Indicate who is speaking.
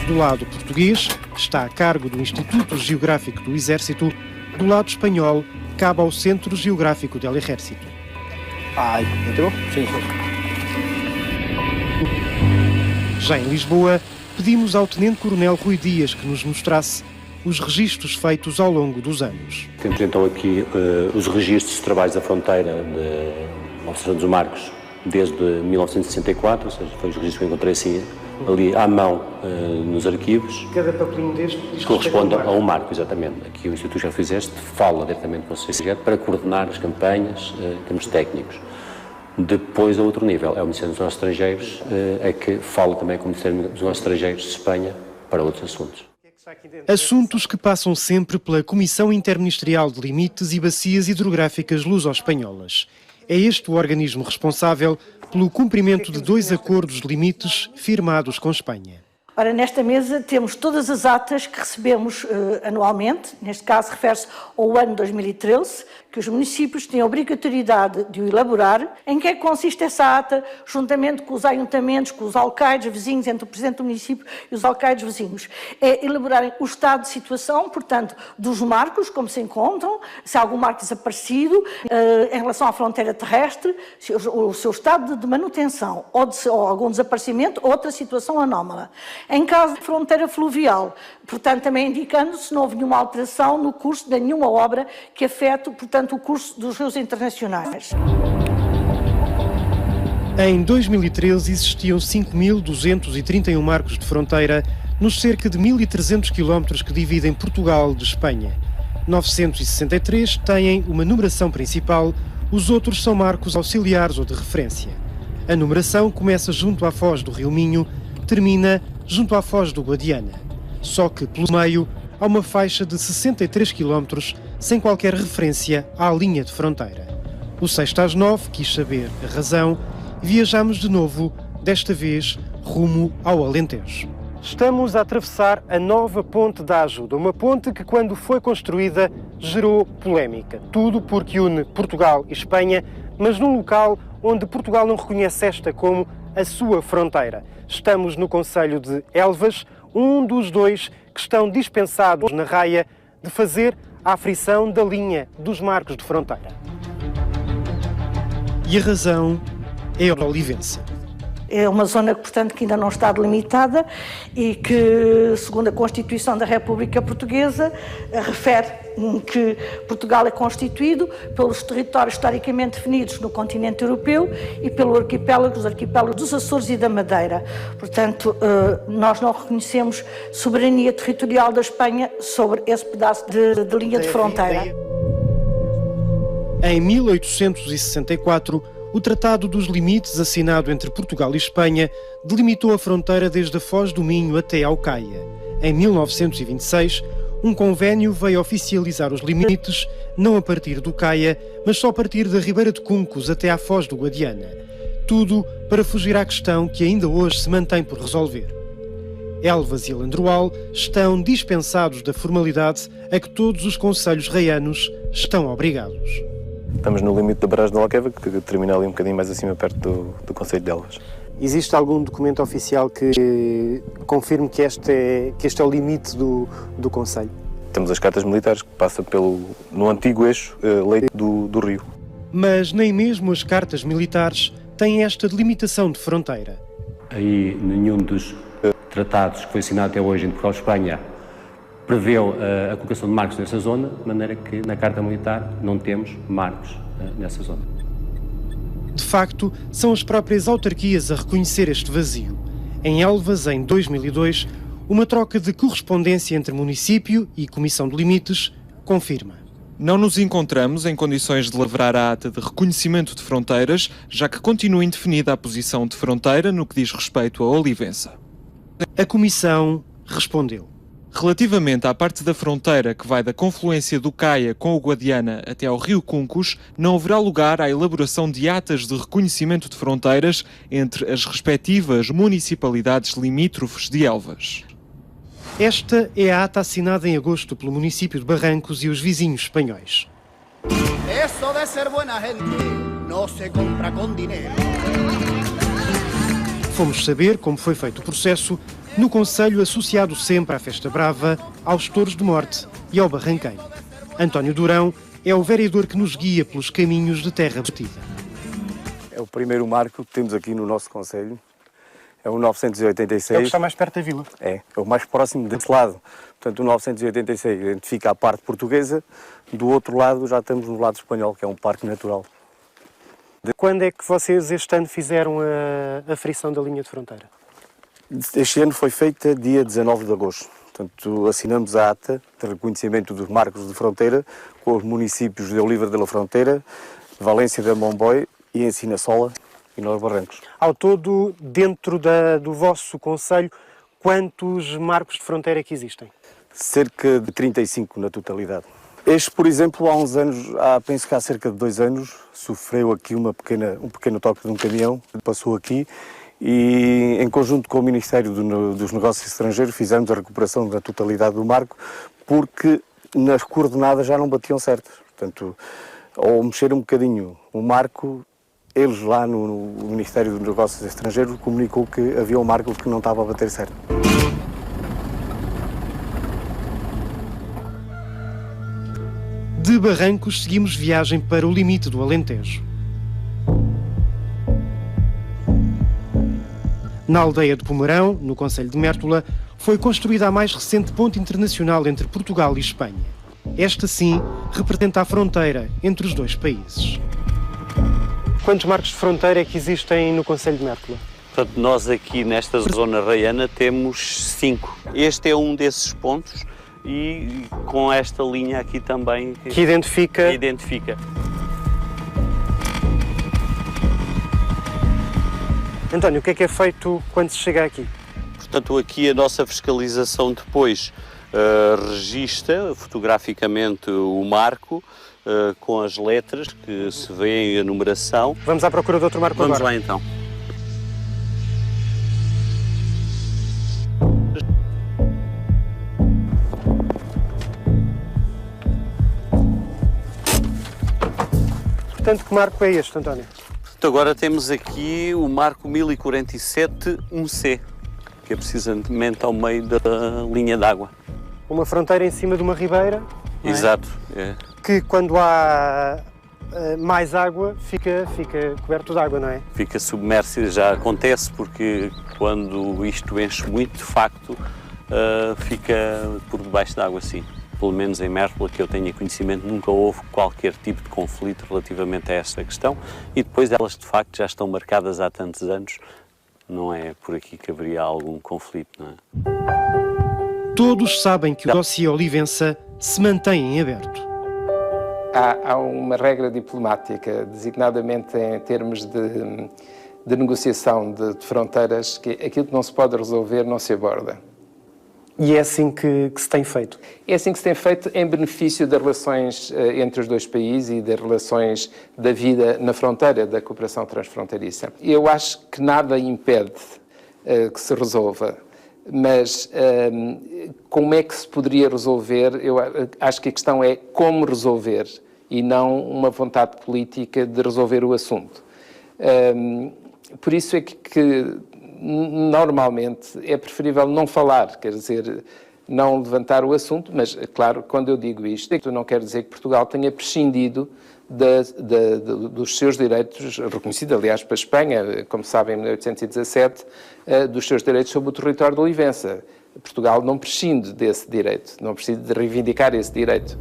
Speaker 1: do lado português, está a cargo do Instituto Geográfico do Exército. Do lado espanhol, cabe ao Centro Geográfico del Ejército.
Speaker 2: Entrou? Sim.
Speaker 1: Já em Lisboa, pedimos ao Tenente-Coronel Rui Dias que nos mostrasse os registros feitos ao longo dos anos.
Speaker 3: Temos então aqui os registros de trabalhos da fronteira de Operação dos Marcos desde 1964, ou seja, foi os registros que eu encontrei assim ali à mão nos arquivos.
Speaker 1: Cada papelinho deste
Speaker 3: corresponde a um marco, exatamente. Aqui o Instituto Já Fizeste fala diretamente com o Serviço para coordenar as campanhas em termos técnicos. Depois, a outro nível, é o Ministério dos Negócios Estrangeiros, é que fala também com o Ministério dos Negócios Estrangeiros de Espanha para outros assuntos.
Speaker 1: Assuntos que passam sempre pela Comissão Interministerial de Limites e Bacias Hidrográficas Luso-Espanholas. É este o organismo responsável pelo cumprimento de 2 acordos de limites firmados com Espanha.
Speaker 4: Ora, nesta mesa temos todas as atas que recebemos anualmente, neste caso refere-se ao ano 2013, que os municípios têm a obrigatoriedade de o elaborar. Em que é que consiste essa ata, juntamente com os ayuntamentos, com os alcaides vizinhos, entre o Presidente do município e os alcaides vizinhos? É elaborarem o estado de situação, portanto, dos marcos, como se encontram, se há algum marco desaparecido, em relação à fronteira terrestre, o seu estado de manutenção, ou algum desaparecimento, ou outra situação anómala. Em caso de fronteira fluvial, portanto, também indicando se não houve nenhuma alteração no curso de nenhuma obra que afete, portanto, o curso dos rios internacionais.
Speaker 1: Em 2013 existiam 5.231 marcos de fronteira nos cerca de 1.300 quilómetros que dividem Portugal de Espanha. 963 têm uma numeração principal, os outros são marcos auxiliares ou de referência. A numeração começa junto à foz do Rio Minho, termina junto à foz do Guadiana. Só que, pelo meio, há uma faixa de 63 km sem qualquer referência à linha de fronteira. O 6 às 9 quis saber a razão. Viajamos de novo, desta vez rumo ao Alentejo. Estamos a atravessar a nova Ponte da Ajuda, uma ponte que, quando foi construída, gerou polémica. Tudo porque une Portugal e Espanha, mas num local onde Portugal não reconhece esta como a sua fronteira. Estamos no concelho de Elvas, um dos 2 que estão dispensados na raia de fazer a aferição da linha dos marcos de fronteira. E a razão é a Olivença.
Speaker 4: É uma zona, portanto, que ainda não está delimitada e que, segundo a Constituição da República Portuguesa, refere que Portugal é constituído pelos territórios historicamente definidos no continente europeu e pelo arquipélago, os arquipélagos dos Açores e da Madeira. Portanto, nós não reconhecemos soberania territorial da Espanha sobre esse pedaço de linha de fronteira.
Speaker 1: Em 1864, o Tratado dos Limites, assinado entre Portugal e Espanha, delimitou a fronteira desde a Foz do Minho até ao Caia. Em 1926, um convénio veio oficializar os limites, não a partir do Caia, mas só a partir da Ribeira de Cuncos até à Foz do Guadiana. Tudo para fugir à questão que ainda hoje se mantém por resolver. Elvas e Alandroal estão dispensados da formalidade a que todos os concelhos raianos estão obrigados.
Speaker 2: Estamos no limite da barragem de Alqueva, que termina ali um bocadinho mais acima, perto do concelho de Elvas.
Speaker 1: Existe algum documento oficial que confirme que este é o limite do concelho?
Speaker 2: Temos as cartas militares que passam no antigo eixo leite do rio.
Speaker 1: Mas nem mesmo as cartas militares têm esta delimitação de fronteira.
Speaker 3: Aí nenhum dos tratados que foi assinado até hoje entre Portugal e Espanha preveu a colocação de marcos nessa zona, de maneira que na Carta Militar não temos marcos nessa zona.
Speaker 1: De facto, são as próprias autarquias a reconhecer este vazio. Em Elvas, em 2002, uma troca de correspondência entre município e Comissão de Limites confirma.
Speaker 5: Não nos encontramos em condições de lavrar a ata de reconhecimento de fronteiras, já que continua indefinida a posição de fronteira no que diz respeito a Olivença.
Speaker 1: A Comissão respondeu.
Speaker 5: Relativamente à parte da fronteira que vai da confluência do Caia com o Guadiana até ao rio Cuncos, não haverá lugar à elaboração de atas de reconhecimento de fronteiras entre as respectivas municipalidades limítrofes de Elvas.
Speaker 1: Esta é a ata assinada em agosto pelo município de Barrancos e os vizinhos espanhóis.
Speaker 6: Eso de ser buena gente no se compra con dinero.
Speaker 1: Fomos saber como foi feito o processo no concelho associado sempre à Festa Brava, aos touros de morte e ao barranqueiro. António Durão é o vereador que nos guia pelos caminhos de terra batida.
Speaker 7: É o primeiro marco que temos aqui no nosso concelho. É o 986.
Speaker 1: É o que está mais perto da vila.
Speaker 7: É o mais próximo desse lado. Portanto, o 986 identifica a parte portuguesa, do outro lado já estamos no lado espanhol, que é um parque natural.
Speaker 1: Quando é que vocês este ano fizeram a aferição da linha de fronteira?
Speaker 7: Este ano foi feita dia 19 de agosto. Portanto, assinamos a ata de reconhecimento dos marcos de fronteira com os municípios de Oliva de la Fronteira, Valência de Monboi e Ensina-Sola e Nós Barrancos.
Speaker 1: Ao todo, dentro do vosso concelho, quantos marcos de fronteira que existem?
Speaker 7: Cerca de 35 na totalidade. Este, por exemplo, há uns anos, penso que há cerca de 2 anos, sofreu aqui um pequeno toque de um caminhão que passou aqui e, em conjunto com o Ministério dos Negócios Estrangeiros, fizemos a recuperação da totalidade do marco porque nas coordenadas já não batiam certas. Portanto, ao mexer um bocadinho o marco, eles lá no Ministério dos Negócios Estrangeiros comunicou que havia um marco que não estava a bater certo.
Speaker 1: De Barrancos, seguimos viagem para o limite do Alentejo. Na aldeia de Pomerão, no concelho de Mértola, foi construída a mais recente ponte internacional entre Portugal e Espanha. Esta, sim, representa a fronteira entre os dois países. Quantos marcos de fronteira é que existem no concelho de Mértola?
Speaker 8: Portanto, nós aqui nesta zona raiana temos 5. Este é um desses pontos e com esta linha aqui também
Speaker 1: que identifica. António, o que é feito quando se chega aqui?
Speaker 8: Portanto, aqui a nossa fiscalização depois registra fotograficamente o marco com as letras que se vê a numeração.
Speaker 1: Vamos à procura de outro marco agora.
Speaker 8: Vamos lá então.
Speaker 1: Portanto, que marco é este, António?
Speaker 8: Agora temos aqui o marco 1047-1C, que é precisamente ao meio da linha d'água.
Speaker 1: Uma fronteira em cima de uma ribeira.
Speaker 8: Exato. É?
Speaker 1: Que quando há mais água fica coberto de água, não é?
Speaker 8: Fica submerso, já acontece porque quando isto enche muito, de facto, fica por debaixo da água, sim. Pelo menos em Mértola, que eu tenha conhecimento, nunca houve qualquer tipo de conflito relativamente a esta questão e depois elas de facto já estão marcadas há tantos anos, não é por aqui que haveria algum conflito, não é?
Speaker 1: Todos sabem que o dossiê Olivença se mantém em aberto.
Speaker 9: Há uma regra diplomática, designadamente em termos de negociação de fronteiras, que aquilo que não se pode resolver não se aborda.
Speaker 1: E é assim que se tem feito?
Speaker 9: É assim que se tem feito em benefício das relações entre os dois países e das relações da vida na fronteira, da cooperação transfronteiriça. Eu acho que nada impede que se resolva, mas como é que se poderia resolver? Eu acho que a questão é como resolver e não uma vontade política de resolver o assunto. Por isso é que normalmente é preferível não falar, quer dizer, não levantar o assunto, mas, claro, quando eu digo isto, não quer dizer que Portugal tenha prescindido dos seus direitos, reconhecido, aliás, para a Espanha, como sabem, em 1817, dos seus direitos sobre o território de Olivença. Portugal não prescinde desse direito, não precisa de reivindicar esse direito.